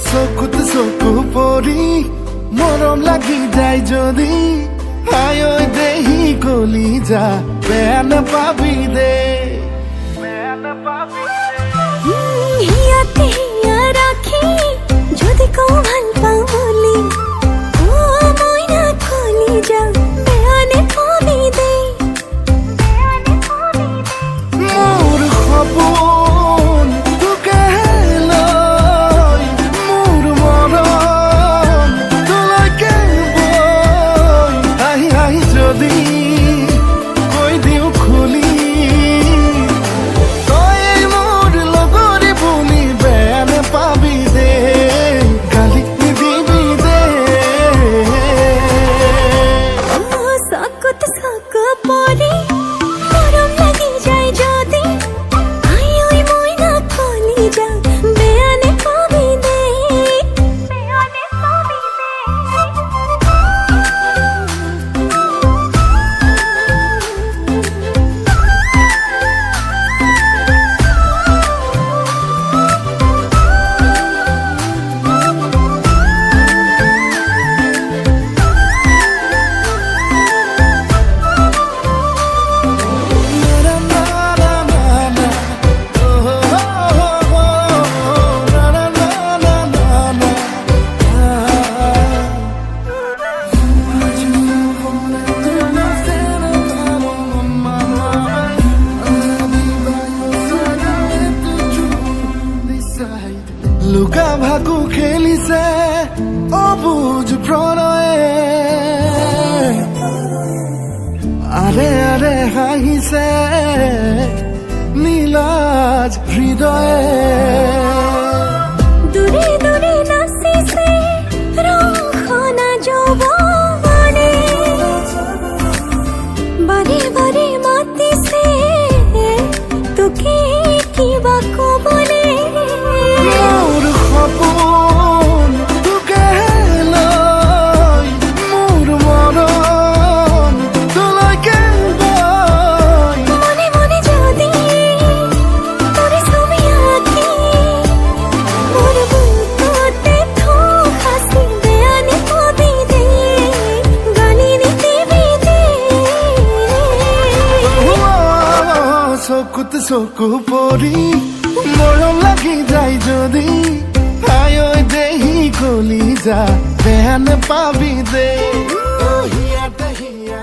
চকুত চকু পৰি মৰম লাগি যায় যদি আয় দেহি কলি যা বেয়া নাপাবি দে হিয়াতে হিয়া রাখি যদি কও ভাল পাও বলি ও মইনা কলি যা বেয়া নাপাবি দে মোর সপোন তোকে লৈ মোর মৰম তোলৈকে বৈ আহি আহি যদি কৈ দিওঁ খুলি তই মোৰ লগৰী বুলি বেয়া নাপাবি দে গালি নিদিবি দে চকুত চকু পৰি মৰম লাগি যায় যদি আই ঐ মইনা কলি যা বেয়া নাপাবি দে বেয়া নাপাবি লুকা ভাকু খেলিছে অবুজ প্ৰণয়ে আৰে আৰে হাঁহিছে নীলাজ হৃদয়ে দূরে দূরে নাচিছে ৰঙখনা যৌৱনে বাৰে বাৰে মাতিছে তোকে কিবা কবলে মোর সপোন তোকে লৈ মোর মৰম তোলৈকে বৈ মনে মনে যদি তোর ছবি আঁকি মোর বুকতে হাসি বেয়া নাপাবি দে গালি নিদিবি দে চকুত চকু পৰি মৰম লাগি যায় যদি আয় দেহি কলি যা বেয়া নাপাবি দে হিয়াতে হিয়া